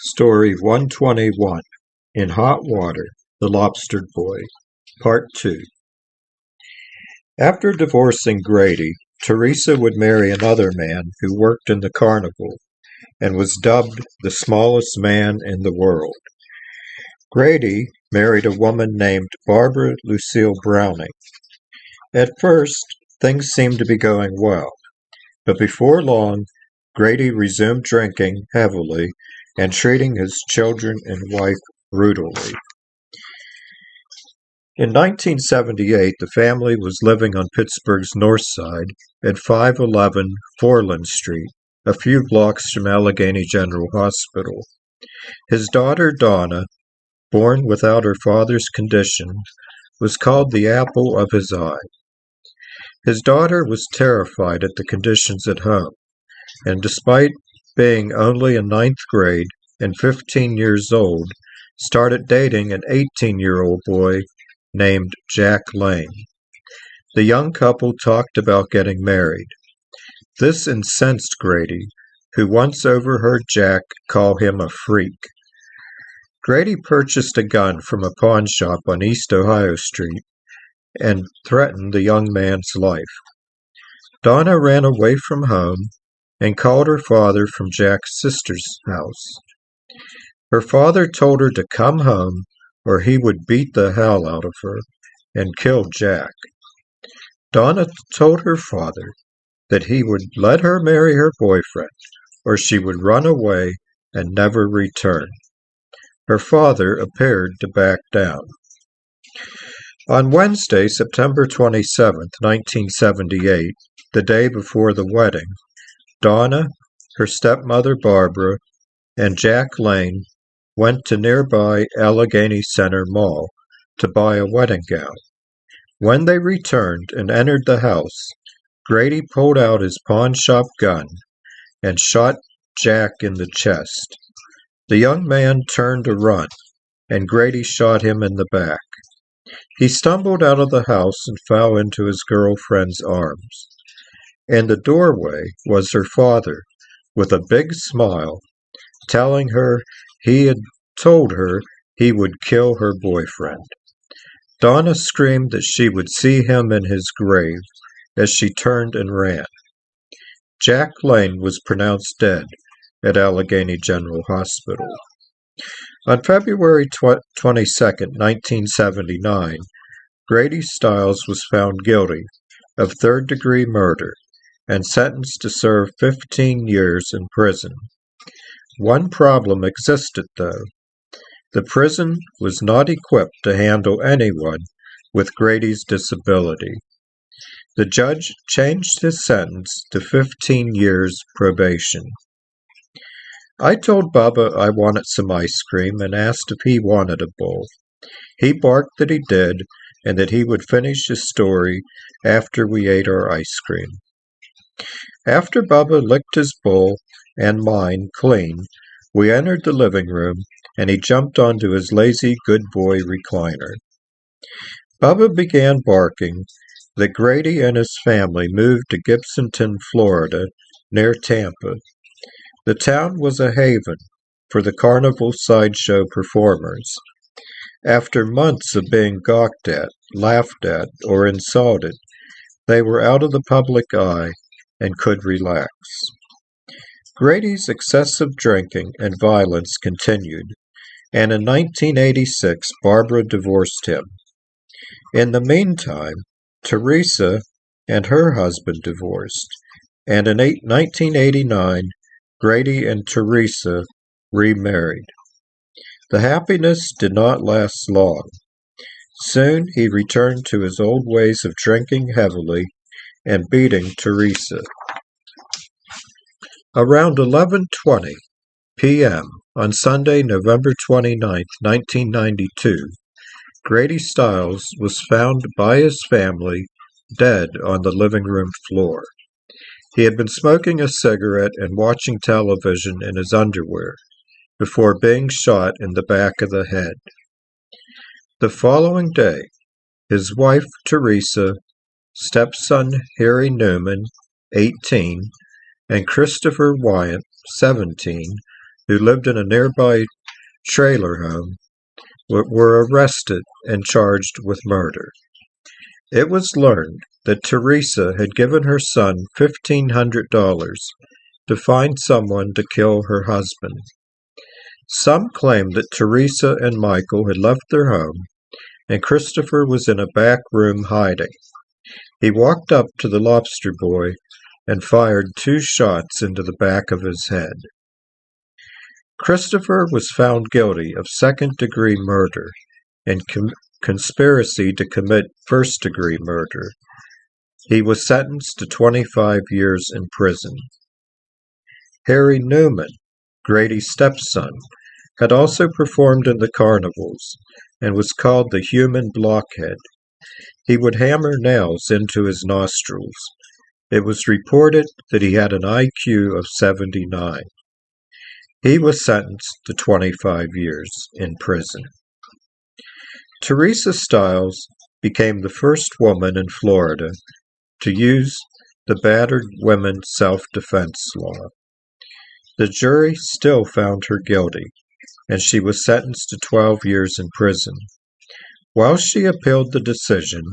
Story 121 In Hot Water, The Lobster Boy, Part 2. After divorcing Grady, Teresa would marry another man who worked in the carnival and was dubbed the smallest man in the world. Grady married a woman named Barbara Lucille Browning. At first, things seemed to be going well, but before long, Grady resumed drinking heavily and treating his children and wife brutally. In 1978, the family was living on Pittsburgh's North Side at 511 Foreland Street, a few blocks from Allegheny General Hospital. His daughter Donna, born without her father's condition, was called the apple of his eye. His daughter was terrified at the conditions at home, and despite being only in ninth grade and 15 years old, started dating an 18-year-old boy named Jack Lane. The young couple talked about getting married. This incensed Grady, who once overheard Jack call him a freak. Grady purchased a gun from a pawn shop on East Ohio Street and threatened the young man's life. Donna ran away from home and called her father from Jack's sister's house. Her father told her to come home or he would beat the hell out of her and kill Jack. Donna told her father that he would let her marry her boyfriend or she would run away and never return. Her father appeared to back down. On Wednesday, September 27, 1978, the day before the wedding, Donna, her stepmother Barbara, and Jack Lane went to nearby Allegheny Center Mall to buy a wedding gown. When they returned and entered the house, Grady pulled out his pawn shop gun and shot Jack in the chest. The young man turned to run, and Grady shot him in the back. He stumbled out of the house and fell into his girlfriend's arms. In the doorway was her father, with a big smile, telling her he had told her he would kill her boyfriend. Donna screamed that she would see him in his grave as she turned and ran. Jack Lane was pronounced dead at Allegheny General Hospital. On February 22, 1979, Grady Stiles was found guilty of third-degree murder and sentenced to serve 15 years in prison. One problem existed, though. The prison was not equipped to handle anyone with Grady's disability. The judge changed his sentence to 15 years probation. I told Bubba I wanted some ice cream and asked if he wanted a bowl. He barked that he did and that he would finish his story after we ate our ice cream. After Bubba licked his bowl and mine clean, we entered the living room and he jumped onto his lazy good boy recliner. Bubba began barking that Grady and his family moved to Gibsonton, Florida, near Tampa. The town was a haven for the carnival sideshow performers. After months of being gawked at, laughed at, or insulted, they were out of the public eye and could relax. Grady's excessive drinking and violence continued, and in 1986 Barbara divorced him. In the meantime, Teresa and her husband divorced, and in 1989 Grady and Teresa remarried. The happiness did not last long. Soon he returned to his old ways of drinking heavily and beating Teresa. Around 11:20 p.m. on Sunday, November 29, 1992, Grady Stiles was found by his family dead on the living room floor. He had been smoking a cigarette and watching television in his underwear before being shot in the back of the head. The following day, his wife Teresa, stepson Harry Newman, 18, and Christopher Wyatt, 17, who lived in a nearby trailer home, were arrested and charged with murder. It was learned that Teresa had given her son $1,500 to find someone to kill her husband. Some claimed that Teresa and Michael had left their home, and Christopher was in a back room hiding. He walked up to the Lobster Boy and fired 2 shots into the back of his head. Christopher was found guilty of second-degree murder and conspiracy to commit first-degree murder. He was sentenced to 25 years in prison. Harry Newman, Grady's stepson, had also performed in the carnivals and was called the human blockhead. He would hammer nails into his nostrils. It was reported that he had an IQ of 79. He was sentenced to 25 years in prison. Teresa Stiles became the first woman in Florida to use the battered women's self-defense law. The jury still found her guilty, and she was sentenced to 12 years in prison. While she appealed the decision,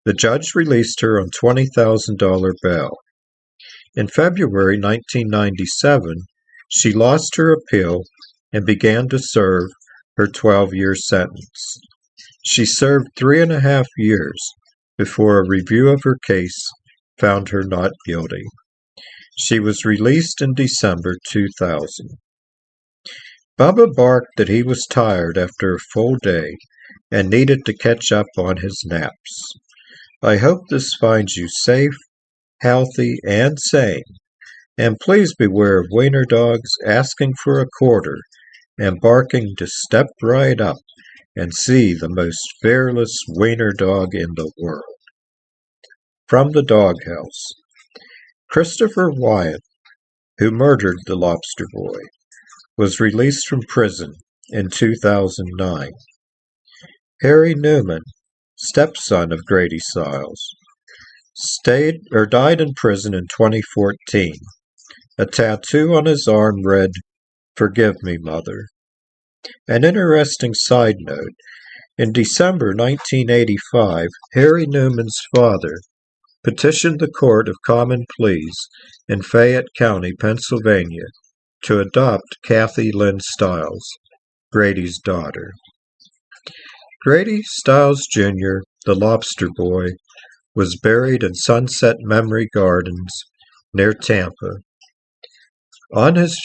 the judge released her on $20,000 bail. In February 1997, she lost her appeal and began to serve her 12-year sentence. She served 3.5 years before a review of her case found her not guilty. She was released in December 2000. Bubba barked that he was tired after a full day and needed to catch up on his naps. I hope this finds you safe, healthy, and sane. And please beware of wiener dogs asking for a quarter and barking to step right up and see the most fearless wiener dog in the world. From the doghouse. Christopher Wyatt, who murdered the Lobster Boy, was released from prison in 2009. Harry Newman, stepson of Grady Stiles, died in prison in 2014. A tattoo on his arm read, "Forgive me, Mother." An interesting side note, in December 1985, Harry Newman's father petitioned the Court of Common Pleas in Fayette County, Pennsylvania, to adopt Kathy Lynn Stiles, Grady's daughter. Grady Stiles Jr., the Lobster Boy, was buried in Sunset Memory Gardens near Tampa. On his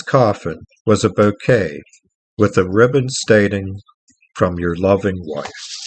coffin, was a bouquet with a ribbon stating, "From your loving wife."